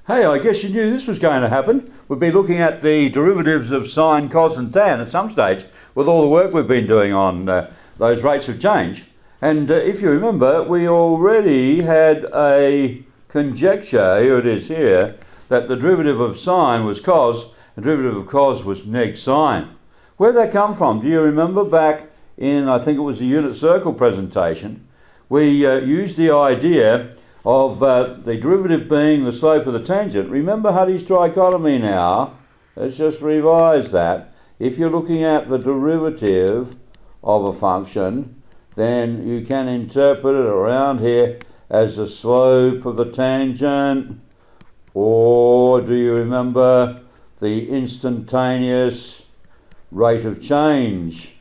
Hey, I guess you knew this was going to happen. We'll be looking at the derivatives of sine, cos and tan at some stage with all the work we've been doing on those rates of change. And if you remember, we already had a conjecture, here it is here, that the derivative of sine was cos, the derivative of cos was neg sine. Where did that come from? Do you remember back in, I think it was the unit circle presentation, we used the idea of the derivative being the slope of the tangent. Remember Hutty's trichotomy now. Let's just revise that. If you're looking at the derivative of a function, then you can interpret it around here as the slope of the tangent, or do you remember the instantaneous rate of change?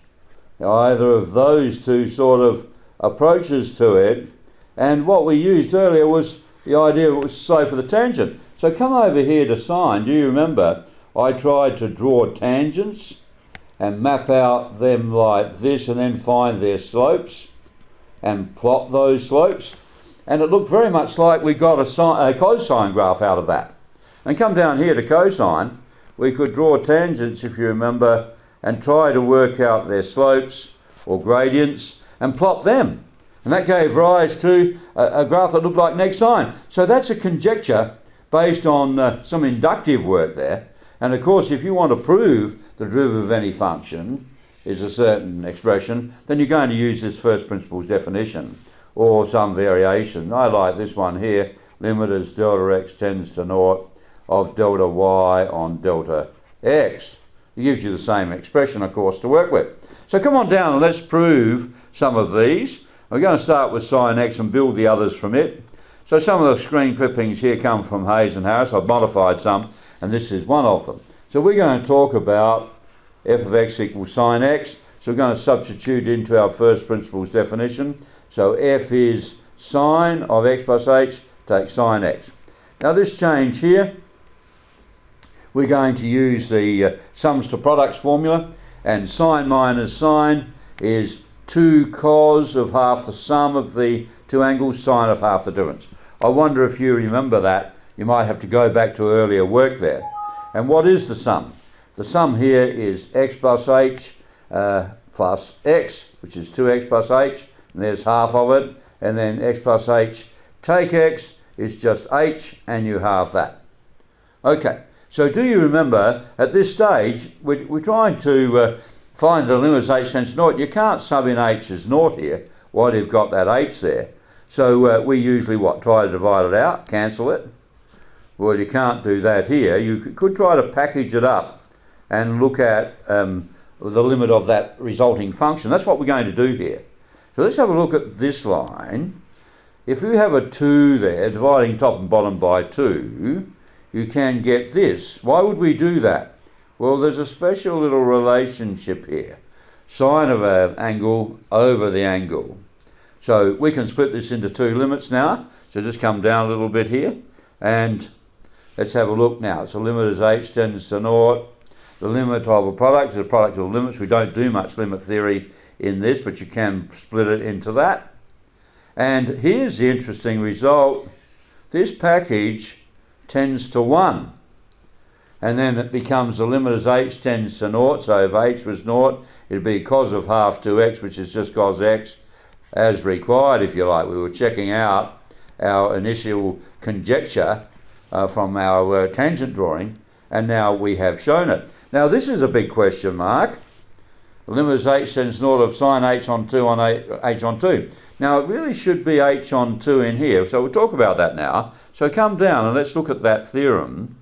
Either of those two sort of approaches to it. And what we used earlier was the idea it was slope of the tangent. So come over here to sine. Do you remember I tried to draw tangents and map out them like this and then find their slopes and plot those slopes? And it looked very much like we got a cosine graph out of that. And come down here to cosine, we could draw tangents, if you remember, and try to work out their slopes or gradients and plot them. And that gave rise to a graph that looked like neg sine. So that's a conjecture based on some inductive work there. And of course, if you want to prove the derivative of any function is a certain expression, then you're going to use this first principles definition or some variation. I like this one here, limit as delta x tends to naught of delta y on delta x. It gives you the same expression, of course, to work with. So come on down and let's prove some of these. We're going to start with sine x and build the others from it. So some of the screen clippings here come from Hayes and Harris. I've modified some, and this is one of them. So we're going to talk about f of x equals sine x. So we're going to substitute into our first principles definition. So f is sine of x plus h, take sine x. Now this change here, we're going to use the sums to products formula, and sine minus sine is 2 cos of half the sum of the two angles, sine of half the difference. I wonder if you remember that. You might have to go back to earlier work there. And what is the sum? The sum here is x plus h plus x, which is 2x plus h, and there's half of it, and then x plus h take x is just h, and you halve that. Okay, so do you remember at this stage we're trying to find the limit as h tends to naught. You can't sub in h as naught here while you've got that h there. So we usually try to divide it out, cancel it. Well, you can't do that here. You could try to package it up and look at the limit of that resulting function. That's what we're going to do here. So let's have a look at this line. If you have a 2 there, dividing top and bottom by 2, you can get this. Why would we do that? Well, there's a special little relationship here. Sine of an angle over the angle. So we can split this into two limits now. So just come down a little bit here. And let's have a look now. It's a limit as h tends to naught. The limit of a product is a product of limits. We don't do much limit theory in this, but you can split it into that. And here's the interesting result. This package tends to 1. And then it becomes the limit as h tends to naught. So if h was naught, it'd be cos of half 2x, which is just cos x, as required, if you like. We were checking out our initial conjecture from our tangent drawing, and now we have shown it. Now this is a big question mark. The limit as h tends to naught of sine h on 2 on h on 2. Now it really should be h on 2 in here, so we'll talk about that now. So come down and let's look at that theorem.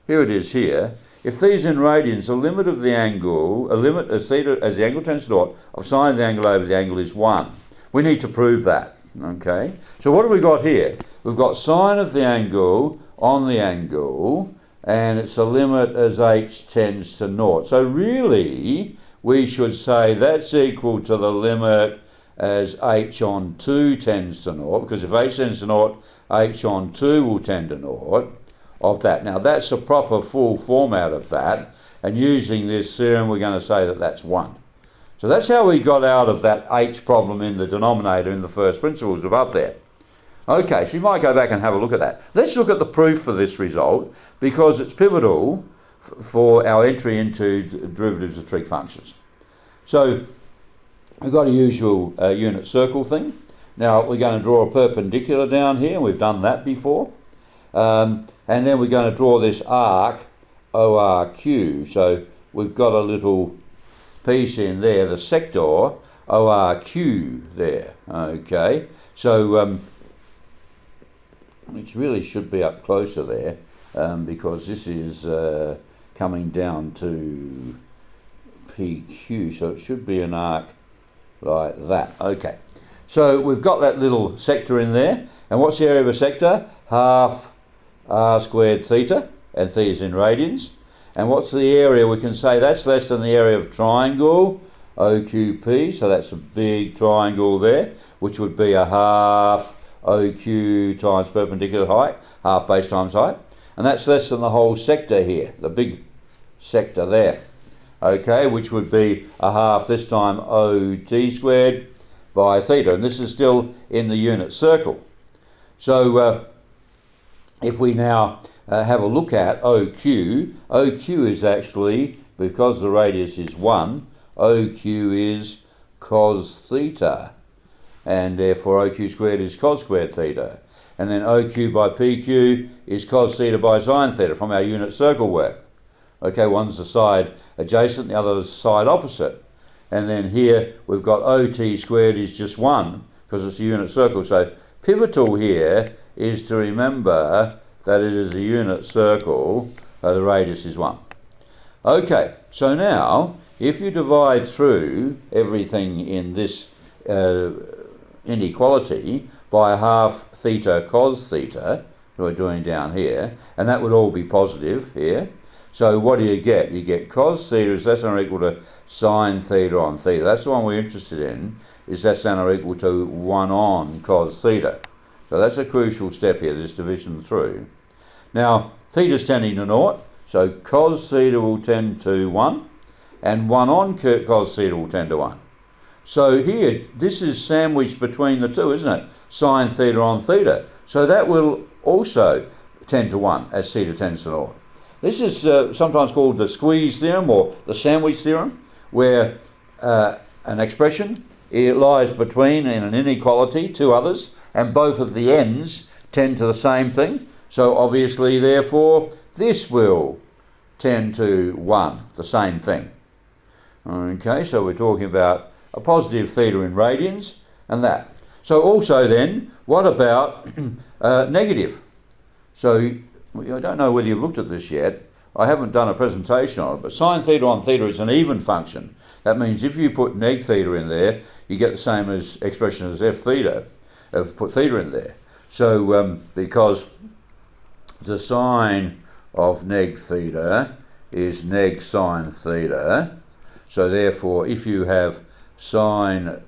Here it is here. If these in radians, the limit of the angle, a limit as theta as the angle tends to naught of sine of the angle over the angle is 1. We need to prove that. Okay. So what have we got here? We've got sine of the angle on the angle, and it's a limit as h tends to naught. So really, we should say that's equal to the limit as h on 2 tends to naught, because if h tends to naught, h on 2 will tend to naught. Of that. Now that's a proper full format of that, and using this theorem we're going to say that that's 1. So that's how we got out of that h problem in the denominator in the first principles above there. Okay, so you might go back and have a look at that. Let's look at the proof for this result, because it's pivotal for our entry into derivatives of trig functions. So we've got a usual unit circle thing. Now we're going to draw a perpendicular down here, and we've done that before. And then we're going to draw this arc ORQ. So we've got a little piece in there, the sector ORQ there. Okay, so which really should be up closer there, because this is coming down to PQ, so it should be an arc like that. Okay, so we've got that little sector in there, and what's the area of a sector? Half r squared theta, and theta is in radians. And what's the area? We can say that's less than the area of triangle OQP, so that's a big triangle there, which would be a half OQ times perpendicular height, half base times height, and that's less than the whole sector here, the big sector there. Okay, which would be a half this time OT squared by theta, and this is still in the unit circle. So if we now have a look at OQ, OQ is actually, because the radius is 1, OQ is cos theta, and therefore OQ squared is cos squared theta. And then OQ by PQ is cos theta by sine theta from our unit circle work. Okay, one's the side adjacent, the other is the side opposite. And then here we've got OT squared is just 1 because it's a unit circle. So pivotal here is to remember that it is a unit circle, the radius is 1. Okay, so now if you divide through everything in this inequality by half theta cos theta, that we're doing down here, and that would all be positive here. So what do you get? You get cos theta is less than or equal to sine theta on theta. That's the one we're interested in, is less than or equal to 1 on cos theta. So that's a crucial step here, this division through. Now, theta's tending to 0, so cos theta will tend to 1, and 1 on cos theta will tend to 1. So here, this is sandwiched between the two, isn't it? Sine theta on theta. So that will also tend to 1 as theta tends to 0. This is sometimes called the squeeze theorem or the sandwich theorem, where an expression, it lies between, in an inequality, two others, and both of the ends tend to the same thing. So obviously, therefore, this will tend to 1, the same thing. Okay, so we're talking about a positive theta in radians and that. So also then, what about negative? So I don't know whether you've looked at this yet. I haven't done a presentation on it, but sine theta on theta is an even function. That means if you put neg theta in there, you get the same as expression as f theta. Put theta in there. So because the sine of neg theta is neg sine theta, so therefore if you have sine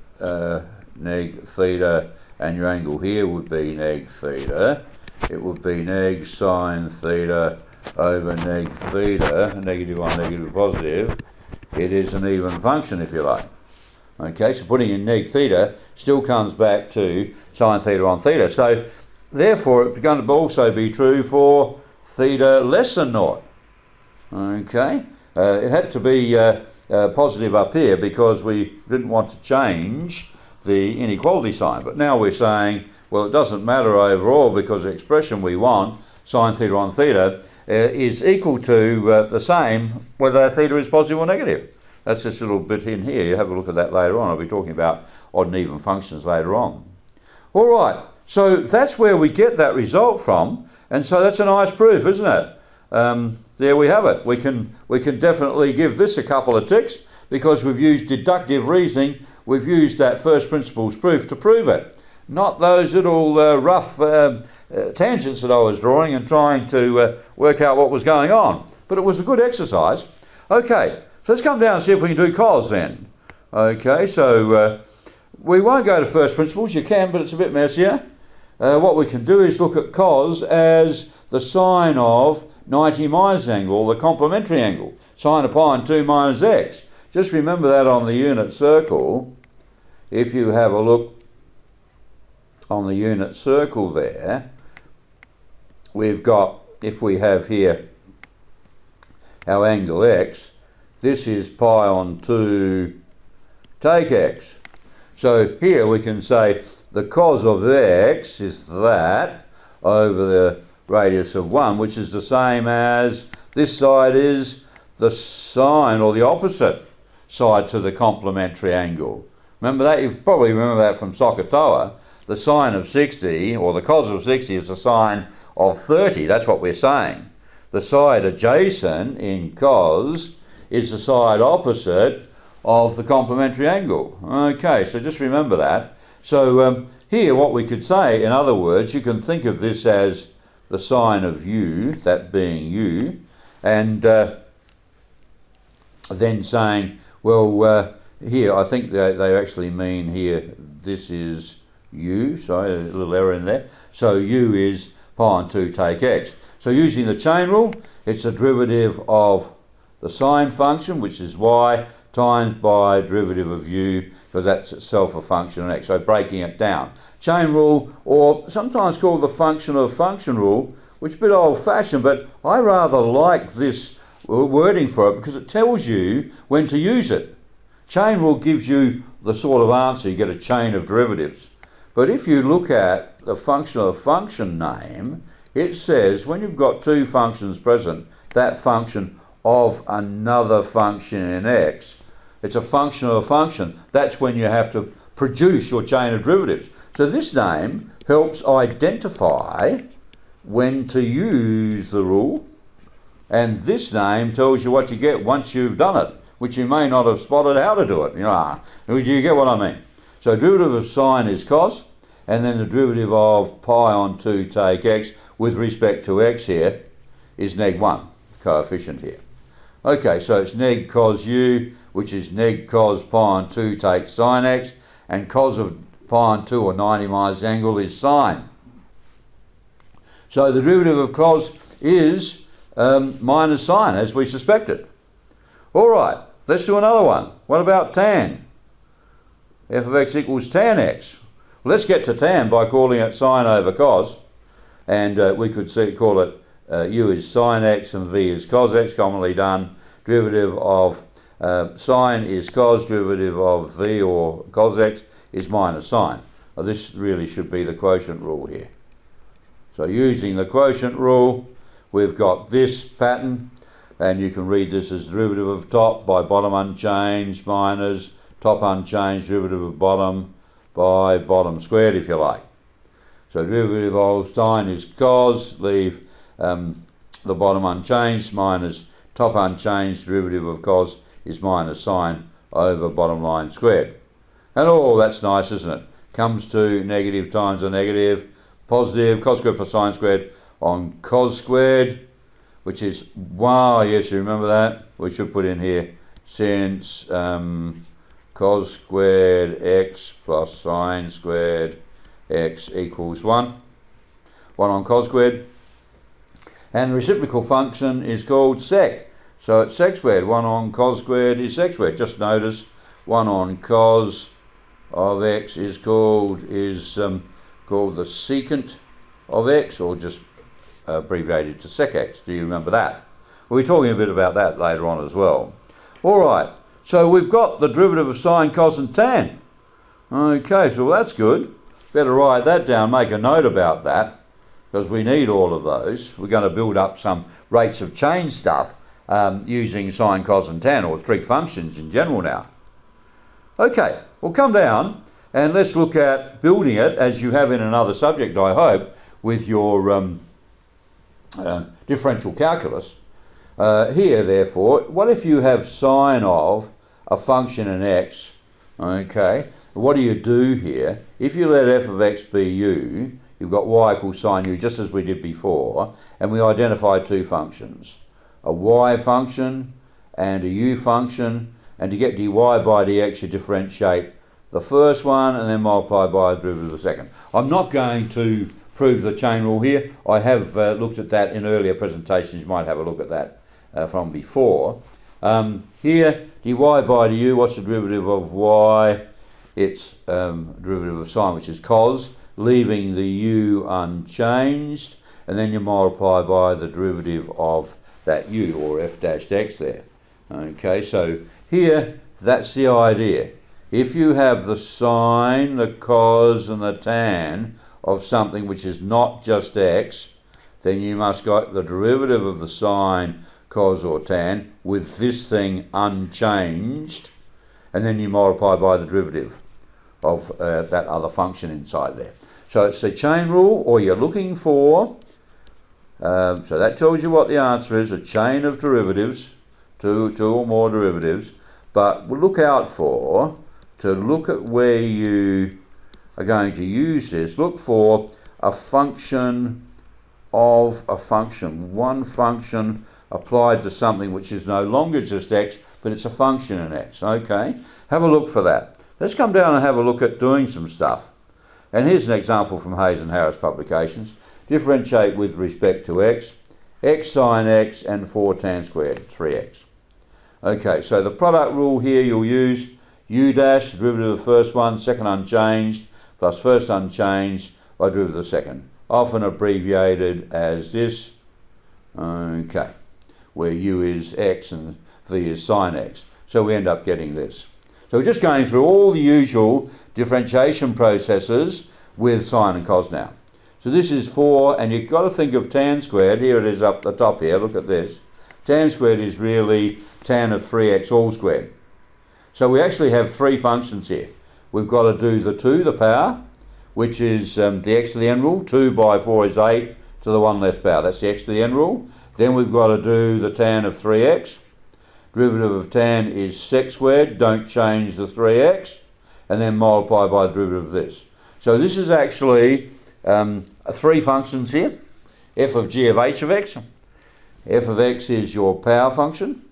neg theta and your angle here would be neg theta, it would be neg sine theta over neg theta, negative on negative positive. It is an even function if you like. Okay, so putting in neg theta still comes back to sine theta on theta. So therefore it's going to also be true for theta less than 0. Okay, it had to be positive up here because we didn't want to change the inequality sign, but now we're saying, well, it doesn't matter overall because the expression we want, sine theta on theta, is equal to the same whether theta is positive or negative. That's this little bit in here. You have a look at that later on. I'll be talking about odd and even functions later on. All right, so that's where we get that result from, and so that's a nice proof, isn't it? There we have it. We can definitely give this a couple of ticks because we've used deductive reasoning. We've used that first principles proof to prove it, not those little rough tangents that I was drawing and trying to work out what was going on. But it was a good exercise. Okay, so let's come down and see if we can do cos then. Okay, so we won't go to first principles. You can, but it's a bit messier. What we can do is look at cos as the sine of 90 minus angle, the complementary angle, sine of pi and 2 minus x. Just remember that on the unit circle. If you have a look on the unit circle there, we've got, if we have here our angle x, this is pi on 2 take x. So here we can say the cos of x is that over the radius of 1, which is the same as this side is the sine, or the opposite side to the complementary angle. Remember that? You probably remember that from Sokotoa. The sine of 60, or the cos of 60, is the sine of 30. That's what we're saying. The side adjacent in cos is the side opposite of the complementary angle. Okay, so just remember that. So here what we could say, in other words, you can think of this as the sine of u, that being u, and then saying, well, here I think they actually mean here, this is u, sorry, a little error in there. So u is pi on 2 take x. So using the chain rule, it's a derivative of the sine function, which is y, times by derivative of u, because that's itself a function of x. So breaking it down. Chain rule, or sometimes called the function of function rule, which is a bit old-fashioned, but I rather like this wording for it because it tells you when to use it. Chain rule gives you the sort of answer, you get a chain of derivatives. But if you look at the function of function name, it says when you've got two functions present, that function of another function in x, it's a function of a function. That's when you have to produce your chain of derivatives. So this name helps identify when to use the rule, and this name tells you what you get once you've done it, which you may not have spotted how to do it. Do you get what I mean? So derivative of sine is cos, and then the derivative of pi on 2 take x with respect to x here is neg 1, coefficient here. Okay, so it's neg cos u, which is neg cos pi on 2 take sine x, and cos of pi on 2, or 90 minus the angle, is sine. So the derivative of cos is minus sine, as we suspected. All right, let's do another one. What about tan? F of x equals tan x. Well, let's get to tan by calling it sine over cos, and we could call it u is sine x and v is cos x, commonly done. Derivative of sine is cos, derivative of v, or cos x, is minus sine. Now, this really should be the quotient rule here. So using the quotient rule, we've got this pattern, and you can read this as derivative of top by bottom unchanged minus top unchanged derivative of bottom by bottom squared, if you like. So derivative of sine is cos, leave the bottom unchanged, minus top unchanged derivative of cos is minus sine over bottom line squared. And that's nice, isn't it? Comes to negative times a negative, positive, cos squared plus sine squared on cos squared, which is, wow, yes, you remember that? We should put in here, since cos squared x plus sine squared x equals 1. 1 on cos squared. And the reciprocal function is called sec. So it's sec squared. 1 on cos squared is sec squared. Just notice 1 on cos of x is called the secant of x, or just abbreviated to sec x. Do you remember that? We'll be talking a bit about that later on as well. All right, so we've got the derivative of sine, cos and tan. Okay, so that's good. Better write that down, make a note about that, because we need all of those. We're going to build up some rates of change stuff using sine, cos and tan, or trig functions in general now. Okay, we'll come down and let's look at building it, as you have in another subject, I hope, with your differential calculus. Here, therefore, what if you have sine of a function in x? Okay, what do you do here? If you let f of x be u, you've got y equals sine u, just as we did before, and we identify two functions, a y function and a u function, and to get dy by dx, you differentiate the first one and then multiply by the derivative of the second. I'm not going to prove the chain rule here. I have looked at that in earlier presentations. You might have a look at that from before. Here, dy by du, what's the derivative of y? It's derivative of sine, which is cos. leaving the u unchanged, and then you multiply by the derivative of that u, or f dash x there. Okay, so here, that's the idea. If you have the sine, the cos, and the tan of something which is not just x, then you must get the derivative of the sine, cos, or tan with this thing unchanged, and then you multiply by the derivative of that other function inside there. So it's the chain rule, or you're looking for, so that tells you what the answer is, a chain of derivatives, two or more derivatives, but we'll look out for, to look at where you are going to use this, look for a function of a function, one function applied to something which is no longer just x, but it's a function in x. Okay, have a look for that. Let's come down and have a look at doing some stuff. And here's an example from Hayes and Harris publications. Differentiate with respect to x, x sine x and 4 tan squared, 3x. Okay, so the product rule here you'll use u dash, derivative of the first one, second unchanged, plus first unchanged by derivative of the second. Often abbreviated as this, okay, where u is x and v is sine x. So we end up getting this. So we're just going through all the usual differentiation processes with sine and cos now. So this is 4, and you've got to think of tan squared. Here it is up the top here, look at this. Tan squared is really tan of 3x all squared. So we actually have 3 functions here. We've got to do the 2, the power, which is the x to the n rule. 2 by 4 is 8 to the 1 left power. That's the x to the n rule. Then we've got to do the tan of 3x. Derivative of tan is sec squared. Don't change the 3x. And then multiply by the derivative of this. So this is actually 3 functions here. F of g of h of x. F of x is your power function.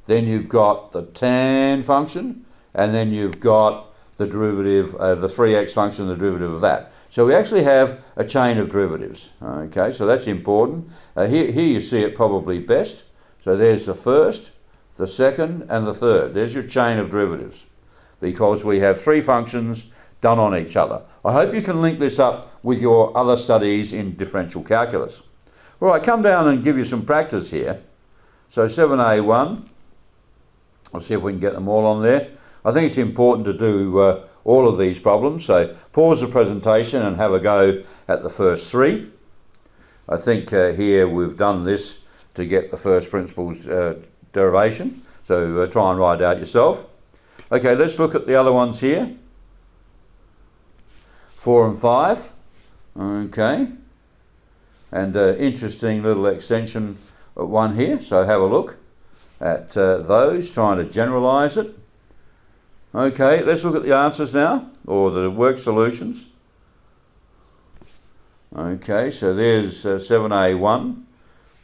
Then you've got the tan function, and then you've got the derivative, the 3x function, the derivative of that. So we actually have a chain of derivatives. Okay, so that's important. Here you see it probably best. So there's the first, the second, and the third. There's your chain of derivatives, because we have 3 functions done on each other. I hope you can link this up with your other studies in differential calculus. All right, come down and give you some practice here. So 7a1. I'll see if we can get them all on there. I think it's important to do all of these problems. So pause the presentation and have a go at the first 3. I think here we've done this to get the first principles derivation. So try and write it out yourself. Okay, let's look at the other ones here. 4 and 5. Okay. And interesting little extension one here. So have a look at those, trying to generalize it. Okay, let's look at the answers now, or the work solutions. Okay, so there's 7a1,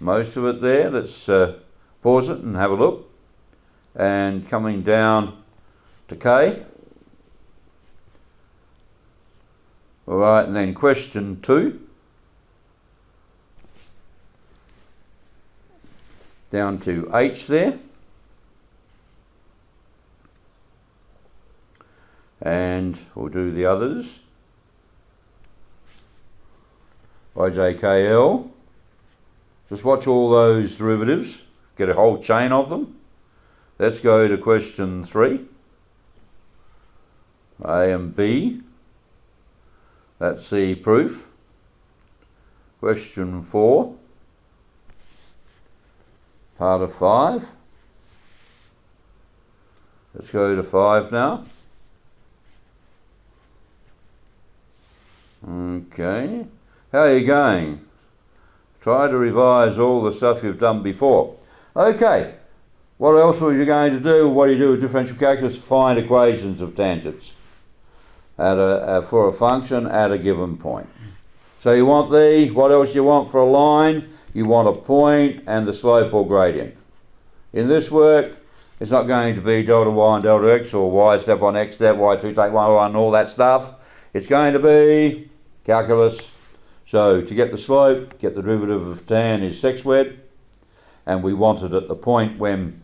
most of it there. Let's pause it and have a look. And coming down to K. All right, and then question 2. Down to H there. And we'll do the others. IJKL. Just watch all those derivatives. Get a whole chain of them. Let's go to question 3. A and B. That's the proof. Question 4. Part of 5. Let's go to 5 now. Okay. How are you going? Try to revise all the stuff you've done before. Okay. What else were you going to do? What do you do with differential calculus? Find equations of tangents for a function at a given point. So you want what else you want for a line? You want a point and the slope or gradient. In this work, it's not going to be delta y and delta x, or y step on x step, y2 take y1 and all that stuff. It's going to be calculus. So to get the slope, get the derivative of tan is sec squared, and we want it at the point when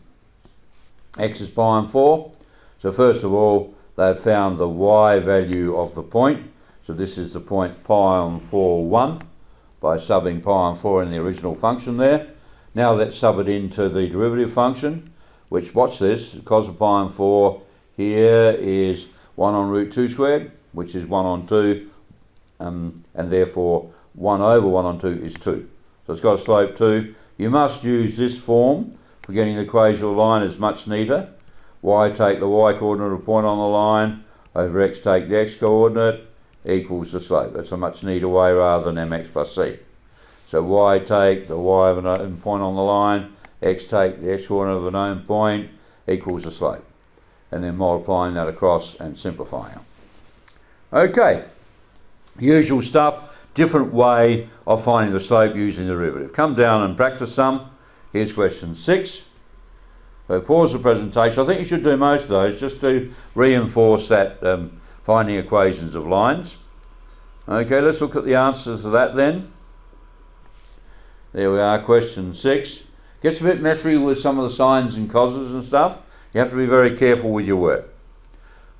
x is pi and 4. So first of all, they've found the y value of the point. So this is the point pi on 4, 1, by subbing pi on 4 in the original function there. Now let's sub it into the derivative function, which, watch this, cos of pi on 4 here is 1 on root 2 squared, which is 1 on 2, and therefore 1 over 1 on 2 is 2. So it's got a slope 2. You must use this form for getting the equational line. Is much neater. Y take the y coordinate of point on the line, over x take the x coordinate, equals the slope. That's a much neater way rather than mx plus c. So y take the y of a known point on the line, x take the x coordinate of a known point, equals the slope. And then multiplying that across and simplifying. Okay, usual stuff, different way of finding the slope using the derivative. Come down and practice some. Here's question 6. So pause the presentation. I think you should do most of those just to reinforce that finding equations of lines. Okay, let's look at the answers to that then. There we are, question 6. Gets a bit messy with some of the sines and coses and stuff. You have to be very careful with your work.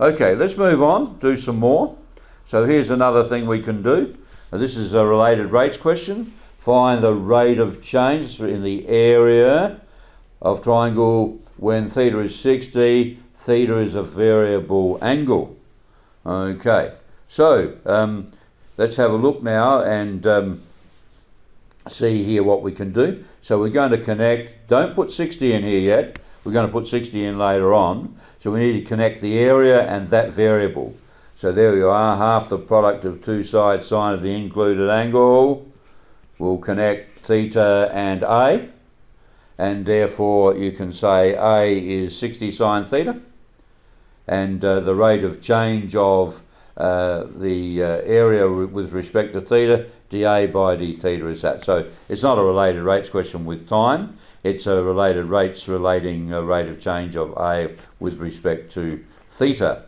Okay, let's move on, do some more. So here's another thing we can do. Now, this is a related rates question. Find the rate of change in the area of triangle when theta is 60, theta is a variable angle. Okay, so let's have a look now and see here what we can do. So we're going to connect, don't put 60 in here yet, we're going to put 60 in later on. So we need to connect the area and that variable. So there we are, half the product of two sides sine of the included angle. We'll connect theta and A, and therefore you can say A is 60 sine theta, and the rate of change of the area with respect to theta, dA by d theta is that. So it's not a related rates question with time, it's a related rates relating a rate of change of A with respect to theta.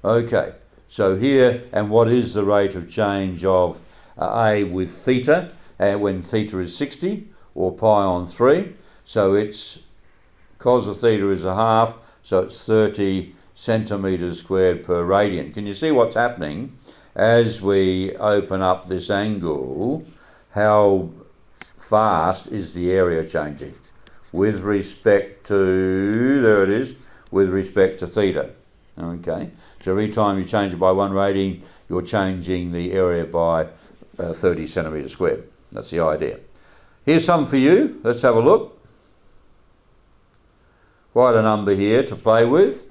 Okay, so here, and what is the rate of change of A with theta when theta is 60, or pi on 3? So it's cos of theta is a half, so it's 30 centimetres squared per radian. Can you see what's happening as we open up this angle? How fast is the area changing with respect to, there it is, with respect to theta. Okay, so every time you change it by 1 radian, you're changing the area by 30 centimetres squared. That's the idea. Here's some for you. Let's have a look. Quite a number here to play with.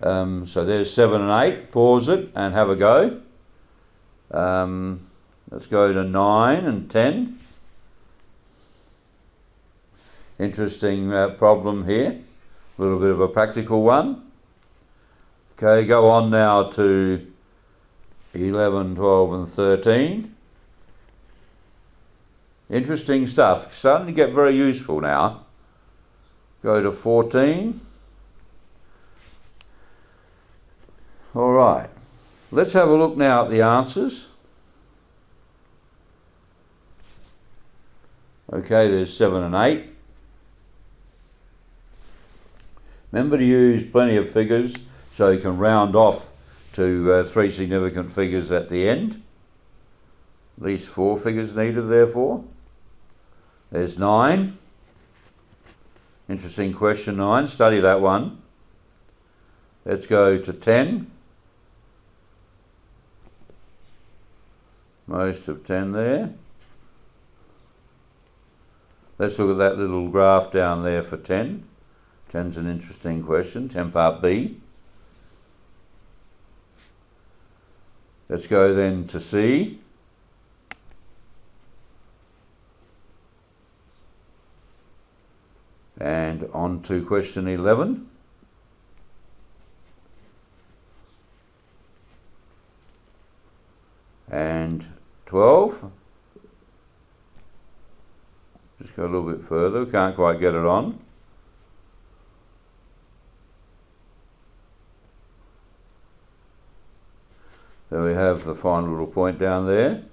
So there's 7 and 8. Pause it and have a go. Let's go to 9 and 10. Interesting problem here. A little bit of a practical one. Okay, go on now to 11, 12 and 13. Interesting stuff. Starting to get very useful now. Go to 14. All right. Let's have a look now at the answers. Okay, there's 7 and 8. Remember to use plenty of figures so you can round off to 3 significant figures at the end. At least 4 figures needed, therefore. There's 9. Interesting question, 9. Study that one. Let's go to 10. Most of 10 there. Let's look at that little graph down there for 10. 10's an interesting question, 10 part B. Let's go then to C. And on to question 11. And 12. Just go a little bit further, can't quite get it on. So we have the final little point down there.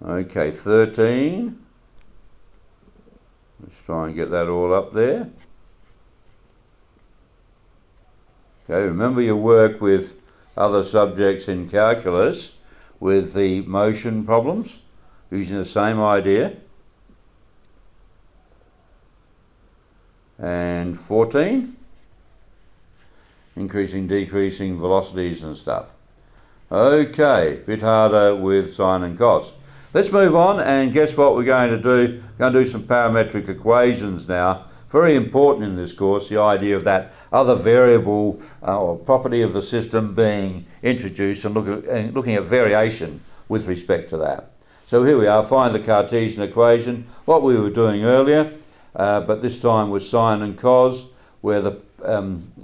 Okay, 13. Let's try and get that all up there. Okay, remember your work with other subjects in calculus with the motion problems using the same idea. And 14, increasing, decreasing velocities and stuff. Okay, bit harder with sine and cos. Let's move on, and guess what we're going to do? We're going to do some parametric equations now. Very important in this course, the idea of that other variable or property of the system being introduced, and looking at variation with respect to that. So here we are, find the Cartesian equation, what we were doing earlier, but this time with sine and cos, where the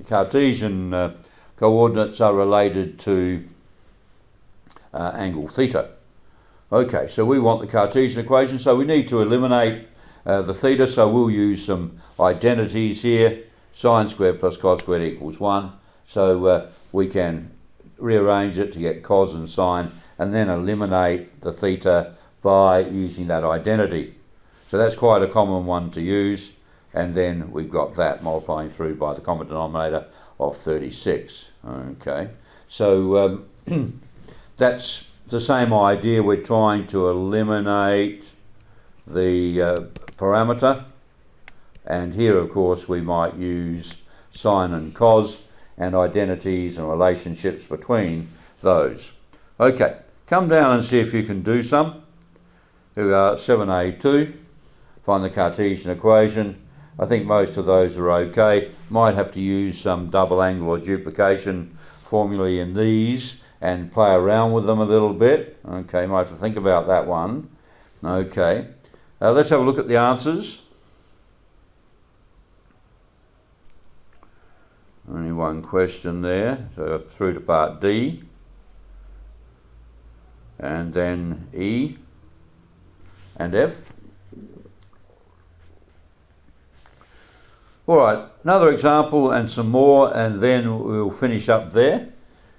Cartesian coordinates are related to angle theta. Okay, so we want the Cartesian equation, so we need to eliminate the theta, so we'll use some identities here. Sine squared plus cos squared equals 1. So we can rearrange it to get cos and sine, and then eliminate the theta by using that identity. So that's quite a common one to use, and then we've got that multiplying through by the common denominator of 36. Okay, so that's the same idea. We're trying to eliminate the parameter, and here of course we might use sine and cos and identities and relationships between those. Okay, come down and see if you can do some. Here we are, 7a2, find the Cartesian equation. I think most of those are okay. Might have to use some double angle or duplication formulae in these and play around with them a little bit. Okay, might have to think about that one. Okay, let's have a look at the answers. Only one question there, so through to part D, and then E and F. All right, another example and some more, and then we'll finish up there.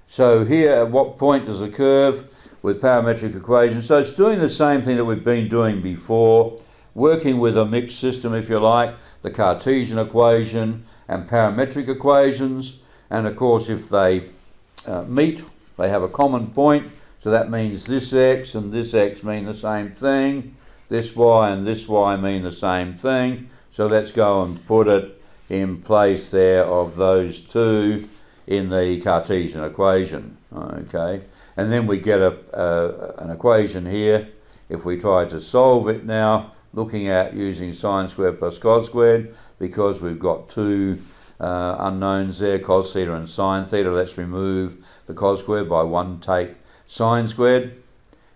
So here, at what point does a curve with parametric equations? So it's doing the same thing that we've been doing before, working with a mixed system, if you like, the Cartesian equation and parametric equations. And of course, if they meet, they have a common point. So that means this x and this x mean the same thing. This y and this y mean the same thing. So let's go and put it in place there of those two in the Cartesian equation. Okay, and then we get an equation here. If we try to solve it now, looking at using sine squared plus cos squared, because we've got two unknowns there, cos theta and sine theta, let's remove the cos squared by 1 take sine squared.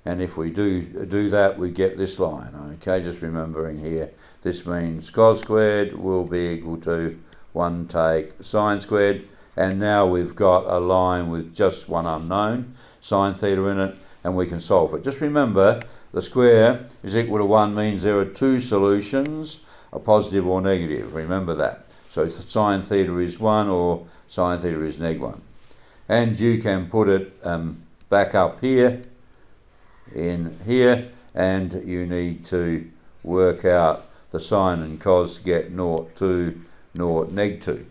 And if we do that, we get this line. Okay, just remembering here, this means cos squared will be equal to 1 take sine squared. And now we've got a line with just one unknown, sine theta, in it, and we can solve it. Just remember, the square is equal to 1 means there are two solutions, a positive or negative. Remember that. So sine theta is 1 or sine theta is neg 1. And you can put it back up here, in here, and you need to work out the sine and cos to get 0, 2, 0, neg 2.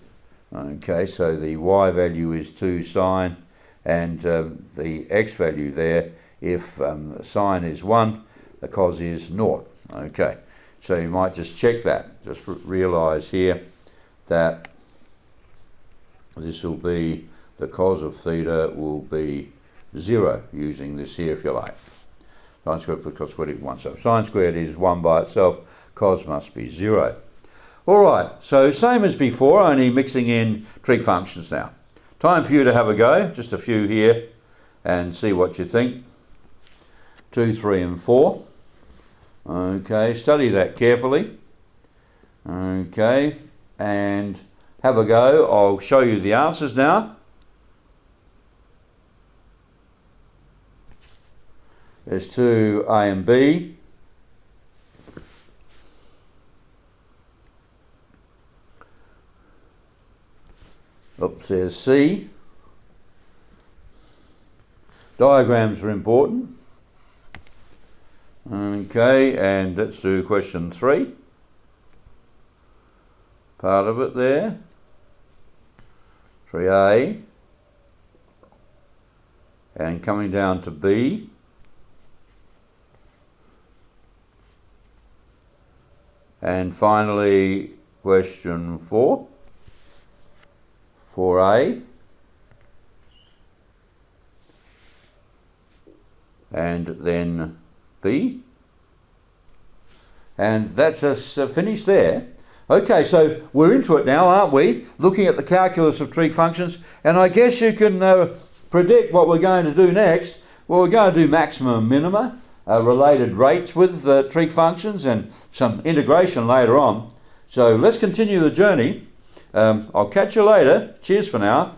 Okay, so the y value is 2 sine, and the x value there, if sine is 1, the cos is 0. Okay, so you might just check that. Just realise here that this will be, the cos of theta will be 0 using this here, if you like. Sine squared plus cos squared equals 1. So if sine squared is 1 by itself, cos must be 0. All right, so same as before, only mixing in trig functions now. Time for you to have a go, just a few here, and see what you think. 2, 3 and 4. Okay, study that carefully. Okay, and have a go. I'll show you the answers now. There's 2A and B. Oops, there's C. Diagrams are important. Okay, and let's do question 3. Part of it there. 3A. and coming down to B. And finally, question 4, 4A. And then B. And that's us finished there. Okay, so we're into it now, aren't we? Looking at the calculus of trig functions. And I guess you can predict what we're going to do next. Well, we're going to do maximum and minima, related rates with trig functions, and some integration later on. So let's continue the journey. I'll catch you later. Cheers for now.